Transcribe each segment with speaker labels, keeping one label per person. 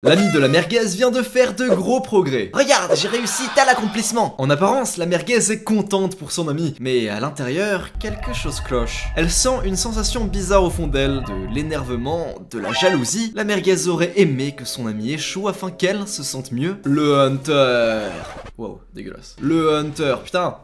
Speaker 1: L'ami de la merguez vient de faire de gros progrès. Regarde, j'ai réussi tel accomplissement. En apparence, la merguez est contente pour son ami, mais à l'intérieur, quelque chose cloche. Elle sent une sensation bizarre au fond d'elle, de l'énervement, de la jalousie. La merguez aurait aimé que son ami échoue afin qu'elle se sente mieux. Le Hunter. Wow, dégueulasse. Le Hunter, putain.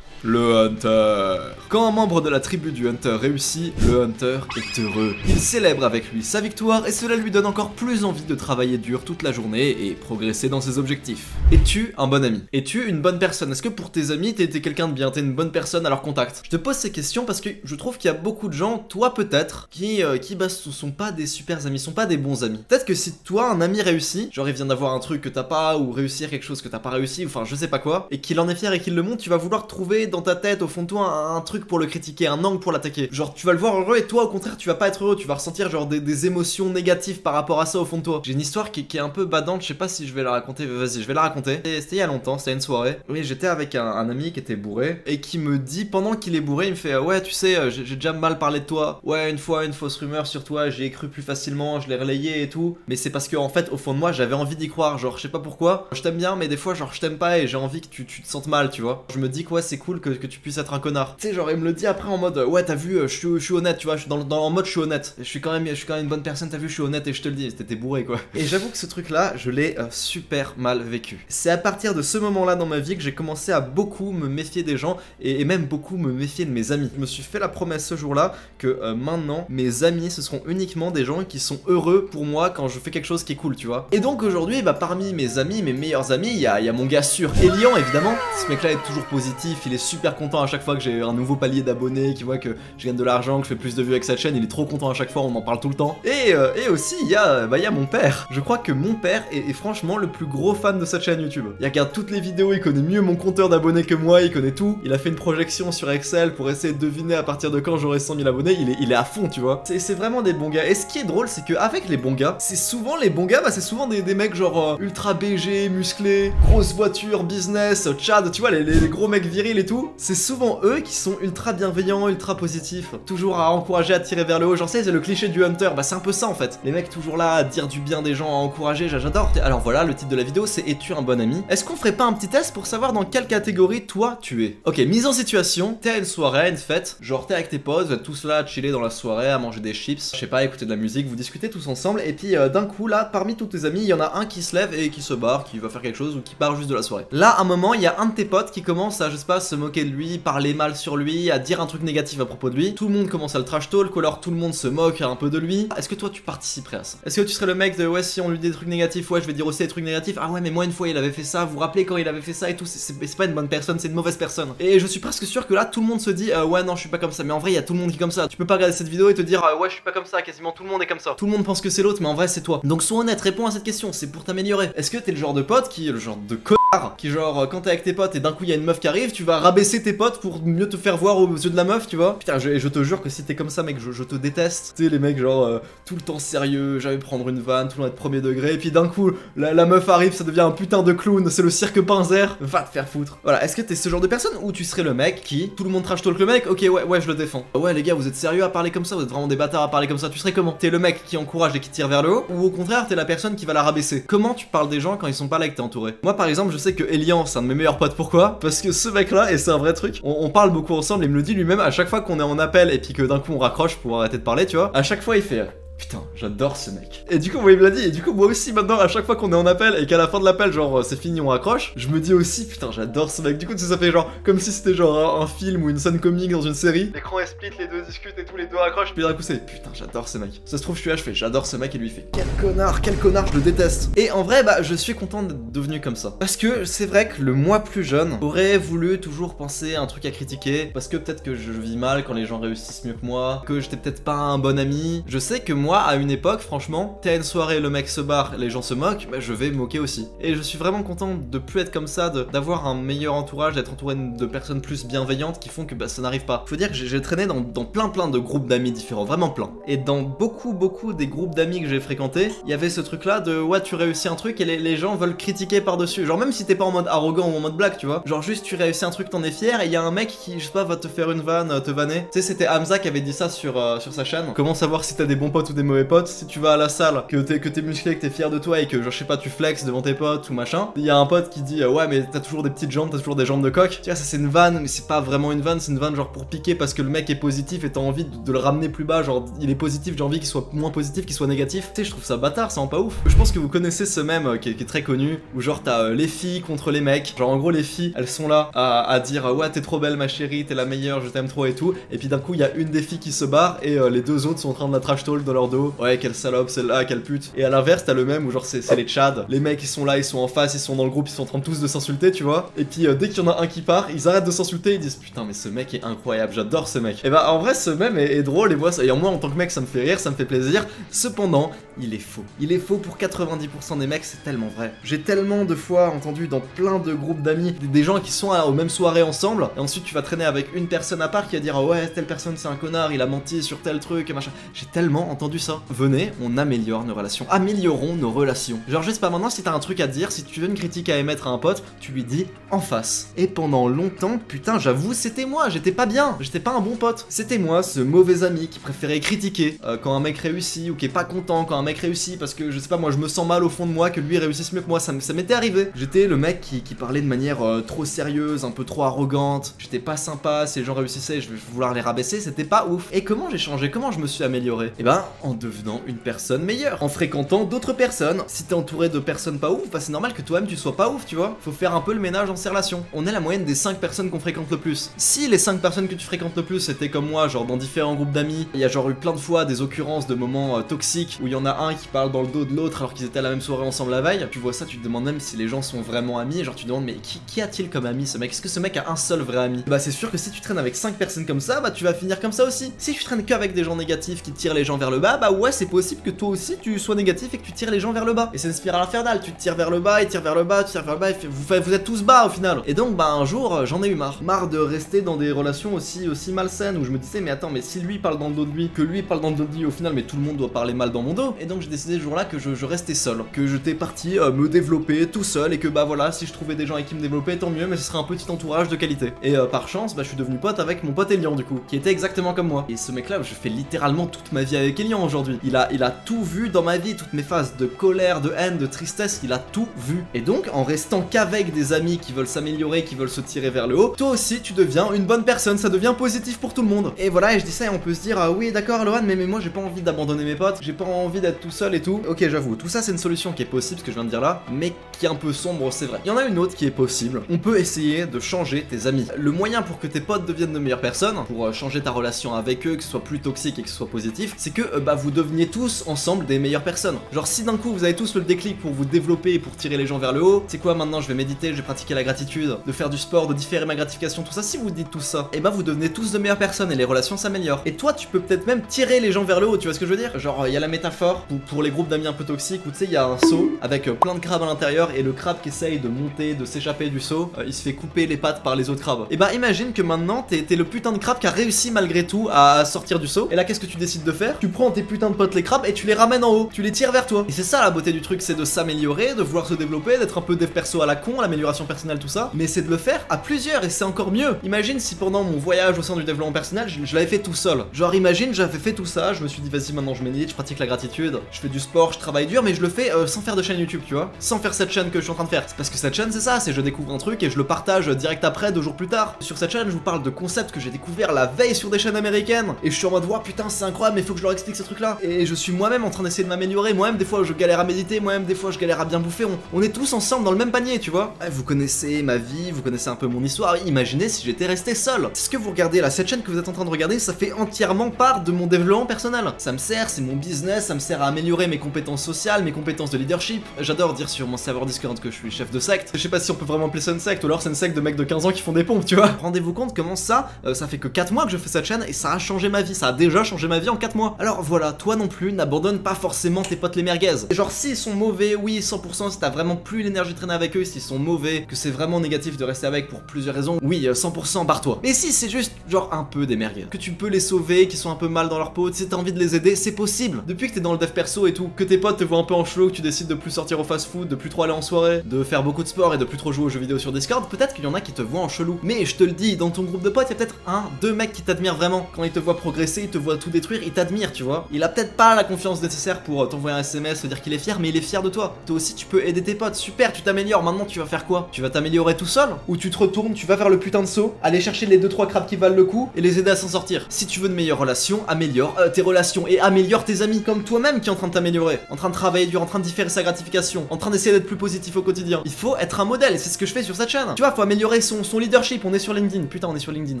Speaker 1: Le Hunter. Quand un membre de la tribu du Hunter réussit, le Hunter est heureux. Il célèbre avec lui sa victoire et cela lui donne encore plus envie de travailler dur toute la journée et progresser dans ses objectifs. Es-tu un bon ami? Es-tu une bonne personne? Est-ce que pour tes amis, t'es quelqu'un de bien? T'es une bonne personne à leur contact? Je te pose ces questions parce que je trouve qu'il y a beaucoup de gens, toi peut-être, qui sont pas des super amis, sont pas des bons amis. Peut-être que si toi, un ami réussit, genre il vient d'avoir un truc que t'as pas, ou réussir quelque chose que t'as pas réussi, enfin je sais pas quoi, et qu'il en est fier et qu'il le montre, tu vas vouloir trouver dans ta tête, au fond de toi, un truc pour le critiquer, un angle pour l'attaquer. Genre tu vas le voir heureux et toi au contraire tu vas pas être heureux, tu vas ressentir genre des émotions négatives par rapport à ça au fond de toi. J'ai une histoire qui est un peu badante, je sais pas si je vais la raconter, vas-y je vais la raconter. C'était il y a longtemps, c'était une soirée. Oui, j'étais avec un ami qui était bourré et qui me dit, pendant qu'il est bourré, il me fait ouais tu sais, j'ai déjà mal parlé de toi. Ouais, une fois une fausse rumeur sur toi, j'y ai cru plus facilement, je l'ai relayé et tout. Mais c'est parce que en fait au fond de moi j'avais envie d'y croire, genre je sais pas pourquoi. Je t'aime bien mais des fois genre je t'aime pas et j'ai envie que tu te sentes mal, tu vois. Je me dis que ouais c'est cool que tu puisses être un connard. Tu sais genre il me le dit après en mode ouais t'as vu je suis honnête, tu vois, je suis en mode je suis honnête. Je suis quand même une bonne personne, t'as vu, je suis honnête et je te le dis, t'étais bourré quoi. Et j'avoue que ce truc là je l'ai super mal vécu. C'est à partir de ce moment là dans ma vie que j'ai commencé à beaucoup me méfier des gens et même beaucoup me méfier de mes amis. Je me suis fait la promesse ce jour là que maintenant mes amis ce seront uniquement des gens qui sont heureux pour moi quand je fais quelque chose qui est cool, tu vois. Et donc aujourd'hui bah parmi mes amis, mes meilleurs amis, il y a mon gars sûr, Elian évidemment. Ce mec là est toujours positif, il est super content à chaque fois que j'ai un nouveau palier d'abonnés, qui voit que je gagne de l'argent, que je fais plus de vues avec sa chaîne, il est trop content à chaque fois, on en parle tout le temps. Et aussi il y a mon père. Je crois que mon père est franchement le plus gros fan de cette chaîne YouTube. Il regarde toutes les vidéos, il connaît mieux mon compteur d'abonnés que moi, il connaît tout. Il a fait une projection sur Excel pour essayer de deviner à partir de quand j'aurai 100 000 abonnés, il est à fond, tu vois. C'est vraiment des bons gars. Et ce qui est drôle, c'est qu'avec les bons gars, c'est souvent les bons gars, bah c'est souvent des mecs genre ultra BG, musclés, grosse voiture, business, Chad, tu vois, les gros mecs virils et tout. C'est souvent eux qui sont ultra bienveillants, ultra positifs, toujours à encourager, à tirer vers le haut. Genre c'est le cliché du Hunter, bah c'est un peu ça en fait. Les mecs toujours là à dire du bien des gens, à encourager, j'adore. Alors voilà, le titre de la vidéo c'est Es-tu un bon ami? Est-ce qu'on ferait pas un petit test pour savoir dans quelle catégorie toi tu es? Ok, mise en situation, t'es à une soirée, à une fête, genre t'es avec tes potes, vous êtes tous là à chiller dans la soirée, à manger des chips, je sais pas, écouter de la musique, vous discutez tous ensemble, et puis d'un coup là, parmi tous tes amis, il y en a un qui se lève et qui se barre, qui va faire quelque chose ou qui part juste de la soirée. Là, à un moment, il y a un de tes potes qui commence à, je sais pas, se moquer de lui, parler mal sur lui, à dire un truc négatif à propos de lui. Tout le monde commence à le trash talk, ou alors tout le monde se moque un peu de lui. Est-ce que toi tu participerais à ça? Est-ce que tu serais le mec de ouais, si on lui dit des trucs négatifs, ouais, je vais dire aussi des trucs négatifs. Ah ouais, mais moi une fois il avait fait ça, vous vous rappelez quand il avait fait ça et tout, c'est pas une bonne personne, c'est une mauvaise personne. Et je suis presque sûr que là tout le monde se dit ouais, non, je suis pas comme ça. Mais en vrai, il y a tout le monde qui est comme ça. Tu peux pas regarder cette vidéo et te dire ouais, je suis pas comme ça, quasiment tout le monde est comme ça. Tout le monde pense que c'est l'autre, mais en vrai, c'est toi. Donc sois honnête, réponds à cette question, c'est pour t'améliorer. Est-ce que t'es le genre de pote le genre de connard qui genre quand t'es avec tes potes et d'un coup il y a une meuf qui arrive, tu vas rabaisser tes potes pour mieux te faire voir aux yeux de la meuf, tu vois? Putain, je te jure que si t'es comme ça, mec, je te déteste. Tu sais, les mecs genre tout le temps sérieux, jamais prendre une vanne, tout le temps être premier degré, et puis d'un coup la meuf arrive, ça devient un putain de clown, c'est le cirque Pinzer, va te faire foutre. Voilà, est-ce que t'es ce genre de personne ou tu serais le mec qui, tout le monde trash talk le mec, ok ouais je le défends. Ouais les gars, vous êtes sérieux à parler comme ça, vous êtes vraiment des bâtards à parler comme ça, tu serais comment? T'es le mec qui encourage et qui tire vers le haut, ou au contraire t'es la personne qui va la rabaisser? Comment tu parles des gens quand ils sont pas là et que t'es entouré? Moi par exemple, je sais que Elian c'est un de mes meilleurs potes, pourquoi? Parce que ce mec là, et c'est un vrai truc, on parle beaucoup ensemble, il me le dit lui-même, à chaque fois qu'on est en appel et puis que d'un coup on raccroche pour arrêter de parler, tu vois, à chaque fois il fait putain, j'adore ce mec. Et du coup, moi, il me l'a dit, et du coup, moi aussi, maintenant, à chaque fois qu'on est en appel et qu'à la fin de l'appel, genre, c'est fini, on raccroche, je me dis aussi, putain, j'adore ce mec. Du coup, ça fait genre, comme si c'était genre un film ou une scène comique dans une série. L'écran est split, les deux discutent et tous les deux raccrochent, puis d'un coup, c'est putain, j'adore ce mec. Ça se trouve, je suis là, je fais j'adore ce mec, et lui, il fait quel connard, je le déteste. Et en vrai, bah, je suis content d'être devenu comme ça. Parce que c'est vrai que le moi plus jeune aurait voulu toujours penser à un truc à critiquer, parce que peut-être que je vis mal quand les gens réussissent mieux que moi, que j'étais peut-être pas un bon ami. Je sais que moi, à une époque, franchement, t'es à une soirée, le mec se barre, les gens se moquent, bah je vais me moquer aussi. Et je suis vraiment content de plus être comme ça, d'avoir un meilleur entourage, d'être entouré de personnes plus bienveillantes qui font que bah ça n'arrive pas. Faut dire que j'ai traîné dans plein de groupes d'amis différents, vraiment plein. Et dans beaucoup des groupes d'amis que j'ai fréquentés, il y avait ce truc là de ouais, tu réussis un truc et les gens veulent critiquer par-dessus. Genre même si t'es pas en mode arrogant ou en mode blague, tu vois. Genre juste tu réussis un truc, t'en es fier et il y a un mec qui, je sais pas, va te faire une vanne, te vanner. Tu sais, c'était Hamza qui avait dit ça sur sa chaîne. Comment savoir si t'as des bons potes ou ou des mauvais potes. Si tu vas à la salle, que t'es musclé, que t'es fier de toi et que genre je sais pas tu flexes devant tes potes ou machin, il y a un pote qui dit ouais mais t'as toujours des petites jambes, t'as toujours des jambes de coq. Tu vois, ça c'est une vanne, mais c'est pas vraiment une vanne, c'est une vanne genre pour piquer parce que le mec est positif et t'as envie de le ramener plus bas, genre il est positif, j'ai envie qu'il soit moins positif, qu'il soit négatif. Tu sais, je trouve ça bâtard, ça rend pas ouf. Je pense que vous connaissez ce mème qui est très connu où genre t'as les filles contre les mecs, genre en gros les filles elles sont là à dire ouais t'es trop belle ma chérie, t'es la meilleure, je t'aime trop et tout, et puis d'un coup il y a une des filles qui se barre et les deux autres sont en train de la trash talk dans leur dos, ouais quelle salope celle-là, quelle pute. Et à l'inverse t'as le même où genre c'est les tchads, les mecs ils sont là, ils sont en face, ils sont dans le groupe, ils sont en train tous de s'insulter tu vois, et puis dès qu'il y en a un qui part, ils arrêtent de s'insulter, ils disent putain mais ce mec est incroyable, j'adore ce mec. Et bah en vrai ce mème est drôle et moi ça, et moi en tant que mec ça me fait rire, ça me fait plaisir, cependant il est faux. Il est faux pour 90% des mecs, c'est tellement vrai. J'ai tellement de fois entendu dans plein de groupes d'amis des gens qui sont aux mêmes soirées ensemble, et ensuite tu vas traîner avec une personne à part qui va dire ouais telle personne c'est un connard, il a menti sur tel truc et machin. J'ai tellement entendu ça. Venez, on améliore nos relations. Améliorons nos relations. Genre juste pas maintenant, si t'as un truc à dire, si tu veux une critique à émettre à un pote, tu lui dis en face. Et pendant longtemps, putain j'avoue c'était moi, j'étais pas bien, j'étais pas un bon pote. C'était moi ce mauvais ami qui préférait critiquer quand un mec réussit ou qui est pas content quand un mec réussit parce que je sais pas moi je me sens mal au fond de moi que lui réussisse mieux que moi, ça m'était arrivé. J'étais le mec qui parlait de manière trop sérieuse, un peu trop arrogante, j'étais pas sympa, si les gens réussissaient je vais vouloir les rabaisser, c'était pas ouf. Et comment j'ai changé, comment je me suis amélioré? Et ben en devenant une personne meilleure, en fréquentant d'autres personnes. Si t'es entouré de personnes pas ouf, bah c'est normal que toi-même tu sois pas ouf, tu vois. Faut faire un peu le ménage dans ses relations. On est la moyenne des 5 personnes qu'on fréquente le plus. Si les 5 personnes que tu fréquentes le plus c'était comme moi, genre dans différents groupes d'amis, il y a genre eu plein de fois des occurrences de moments toxiques où il y en a un qui parle dans le dos de l'autre alors qu'ils étaient à la même soirée ensemble la veille, tu vois ça, tu te demandes même si les gens sont vraiment amis, genre tu te demandes mais qui a-t-il comme ami ce mec? Est-ce que ce mec a un seul vrai ami? Bah c'est sûr que si tu traînes avec 5 personnes comme ça, bah tu vas finir comme ça aussi. Si tu traînes qu'avec des gens négatifs qui tirent les gens vers le bas, bah ouais c'est possible que toi aussi tu sois négatif et que tu tires les gens vers le bas. Et c'est une spirale infernale, tu te tires vers le bas, et tire vers le bas, tu tires vers le bas, et vous êtes tous bas au final. Et donc bah un jour j'en ai eu marre de rester dans des relations aussi malsaines où je me disais mais attends mais si lui parle dans le dos de lui, que lui parle dans le dos de lui, au final mais tout le monde doit parler mal dans mon dos. Et donc j'ai décidé ce jour-là que je restais seul, que j'étais parti me développer tout seul et que bah voilà si je trouvais des gens avec qui me développer tant mieux, mais ce serait un petit entourage de qualité. Et par chance bah je suis devenu pote avec mon pote Elian du coup, qui était exactement comme moi. Et ce mec là je fais littéralement toute ma vie avec Elian aujourd'hui. Il a tout vu dans ma vie, toutes mes phases de colère, de haine, de tristesse, il a tout vu. Et donc en restant qu'avec des amis qui veulent s'améliorer, qui veulent se tirer vers le haut, toi aussi tu deviens une bonne personne, ça devient positif pour tout le monde. Et voilà, et je dis ça et on peut se dire ah oui d'accord Lohan mais moi j'ai pas envie d'abandonner mes potes, j'ai pas envie d'être tout seul et tout. Ok j'avoue, tout ça c'est une solution qui est possible, ce que je viens de dire là, mais qui est un peu sombre, c'est vrai. Il y en a une autre qui est possible, on peut essayer de changer tes amis. Le moyen pour que tes potes deviennent de meilleures personnes, pour changer ta relation avec eux, que ce soit plus toxique et que ce soit positif, c'est que bah vous deveniez tous ensemble des meilleures personnes. Genre si d'un coup vous avez tous le déclic pour vous développer et pour tirer les gens vers le haut, c'est quoi maintenant je vais méditer, je vais pratiquer la gratitude, de faire du sport, de différer ma gratification, tout ça, si vous dites tout ça, et bah vous devenez tous de meilleures personnes et les relations s'améliorent. Et toi tu peux peut-être même tirer les gens vers le haut, tu vois ce que je veux dire? Genre il y a la métaphore pour les groupes d'amis un peu toxiques où tu sais il y a un seau avec plein de crabes à l'intérieur et le crabe qui essaye de monter, de s'échapper du seau, il se fait couper les pattes par les autres crabes. Et bah imagine que maintenant t'es le putain de crabe qui a réussi malgré tout à sortir du seau. Et là qu'est-ce que tu décides de faire? Tu prends tes putains de potes les crabes et tu les ramènes en haut, tu les tires vers toi. Et c'est ça la beauté du truc, c'est de s'améliorer, de vouloir se développer, d'être un peu dev perso à la con, l'amélioration personnelle tout ça, mais c'est de le faire à plusieurs et c'est encore mieux. Imagine si pendant mon voyage au sein du développement personnel je l'avais fait tout seul. Genre imagine j'avais fait tout ça, je me suis dit vas-y maintenant je médite, je pratique la gratitude, je fais du sport, je travaille dur, mais je le fais sans faire de chaîne YouTube, tu vois, sans faire cette chaîne que je suis en train de faire. C'est parce que cette chaîne c'est ça, c'est je découvre un truc et je le partage direct après, 2 jours plus tard. Sur cette chaîne je vous parle de concepts que j'ai découvert la veille sur des chaînes américaines et je suis en mode putain c'est incroyable mais faut que je leur explique ce truc là. Et je suis moi-même en train d'essayer de m'améliorer, moi-même des fois je galère à méditer, moi-même des fois je galère à bien bouffer, on est tous ensemble dans le même panier, tu vois. Ouais, vous connaissez ma vie, vous connaissez un peu mon histoire, imaginez si j'étais resté seul. C'est ce que vous regardez là, cette chaîne que vous êtes en train de regarder, ça fait entièrement part de mon développement personnel. Ça me sert, c'est mon business, ça me sert à améliorer mes compétences sociales, mes compétences de leadership. J'adore dire sur mon serveur Discord que je suis chef de secte. Je sais pas si on peut vraiment appeler ça une secte ou alors c'est une secte de mecs de 15 ans qui font des pompes, tu vois. Rendez-vous compte comment ça fait que 4 mois que je fais cette chaîne et ça a changé ma vie, ça a déjà changé ma vie en 4 mois. Alors voilà, toi non plus, n'abandonne pas forcément tes potes les merguez. Et genre s'ils sont mauvais, oui 100%, si t'as vraiment plus l'énergie de traîner avec eux, s'ils sont mauvais, que c'est vraiment négatif de rester avec pour plusieurs raisons, oui 100% barre-toi. Mais si c'est juste genre un peu des merguez, que tu peux les sauver, qui sont un peu mal dans leur peau, si t'as envie de les aider, c'est possible. Depuis que t'es dans le dev perso et tout, que tes potes te voient un peu en chelou, que tu décides de plus sortir au fast food, de plus trop aller en soirée, de faire beaucoup de sport et de plus trop jouer aux jeux vidéo sur Discord, peut-être qu'il y en a qui te voient en chelou. Mais je te le dis, dans ton groupe de potes, il y a peut-être un, deux mecs qui t'admirent vraiment. Quand ils te voient progresser, ils te voient tout détruire, ils t'admirent, tu vois. Il a peut-être pas la confiance nécessaire pour t'envoyer un SMS, te dire qu'il est fier, mais il est fier de toi. Toi aussi, tu peux aider tes potes. Super, tu t'améliores. Maintenant, tu vas faire quoi? Tu vas t'améliorer tout seul? Ou tu te retournes, tu vas faire le putain de saut, aller chercher les 2-3 crabes qui valent le coup et les aider à s'en sortir. Si tu veux de meilleures relations, améliore tes relations et améliore tes amis. Comme toi-même qui est en train de t'améliorer, en train de travailler dur, en train de différer sa gratification, en train d'essayer d'être plus positif au quotidien. Il faut être un modèle et c'est ce que je fais sur cette chaîne. Tu vois, faut améliorer son leadership. On est sur LinkedIn. Putain, on est sur LinkedIn.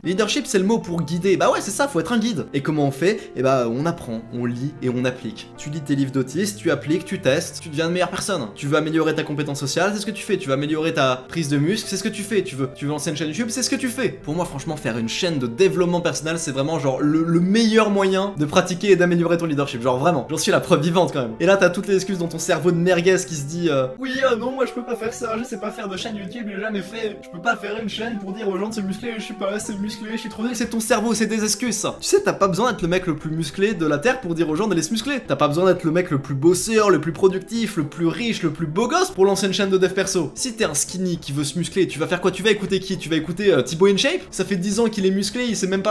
Speaker 1: Leadership, c'est le mot pour guider. Bah ouais, c'est ça, faut être un guide. Et comment on fait? Et bah, on apprend, on lit et on applique. Tu lis tes livres d'autistes, tu appliques, tu testes, tu deviens une meilleure personne. Tu veux améliorer ta compétence sociale, c'est ce que tu fais. Tu veux améliorer ta prise de muscle, c'est ce que tu fais. Tu veux lancer une chaîne YouTube, c'est ce que tu fais. Pour moi, franchement, faire une chaîne de développement personnel, c'est vraiment genre le meilleur moyen de pratiquer et d'améliorer ton leadership. Genre vraiment, j'en suis la preuve vivante quand même. Et là, t'as toutes les excuses dans ton cerveau de merguez qui se dit oui, non, moi je peux pas faire ça, je sais pas faire de chaîne YouTube, j'ai jamais fait. Je peux pas faire une chaîne pour dire aux gens de se muscler, je suis pas assez musclé, je suis trop nul. C'est ton cerveau, c'est des excuses ça. Tu sais, t'as pas besoin d'être le mec le plus musclé de la terre pour dire aux gens d'aller se muscler. T'as pas besoin d'être le mec le plus bosseur, le plus productif, le plus riche, le plus beau gosse pour lancer une chaîne de dev perso. Si t'es un skinny qui veut se muscler, tu vas faire quoi? Tu vas écouter qui? Tu vas écouter Thibaut InShape? Ça fait 10 ans qu'il est musclé, il sait même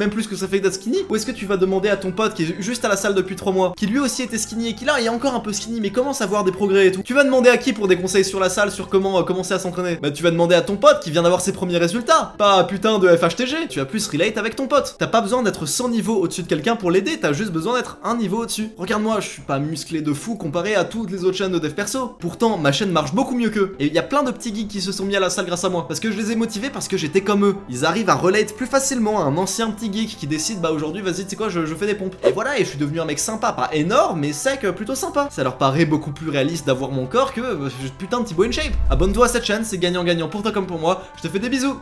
Speaker 1: plus ce que ça fait d'être skinny? Ou est-ce que tu vas demander à ton pote qui est juste à la salle depuis 3 mois, qui lui aussi était skinny et qui là est encore un peu skinny mais commence à voir des progrès et tout? Tu vas demander à qui pour des conseils sur la salle, sur comment commencer à s'entraîner? Bah tu vas demander à ton pote qui vient d'avoir ses premiers résultats, pas putain de FHTG. Tu vas plus relate avec ton pote. T'as pas besoin d'être 100 niveaux au-dessus de quelqu'un pour l'aider, t'as juste besoin d'être un niveau au-dessus. Regarde-moi, je suis pas musclé de fou comparé à toutes les autres chaînes de dev perso. Pourtant, ma chaîne marche beaucoup mieux qu'eux. Et il y a plein de petits geeks qui se sont mis à la salle grâce à moi. Parce que je les ai motivés, parce que j'étais comme eux. Ils arrivent à relate plus facilement à un ancien petit geek qui décide, bah aujourd'hui, vas-y, tu sais quoi, je fais des pompes. Et voilà, et je suis devenu un mec sympa. Pas énorme, mais sec, plutôt sympa. Ça leur paraît beaucoup plus réaliste d'avoir mon corps que putain de Thibaut InShape. Abonne-toi à cette chaîne, c'est gagnant-gagnant pour toi comme pour moi. Je te fais des bisous.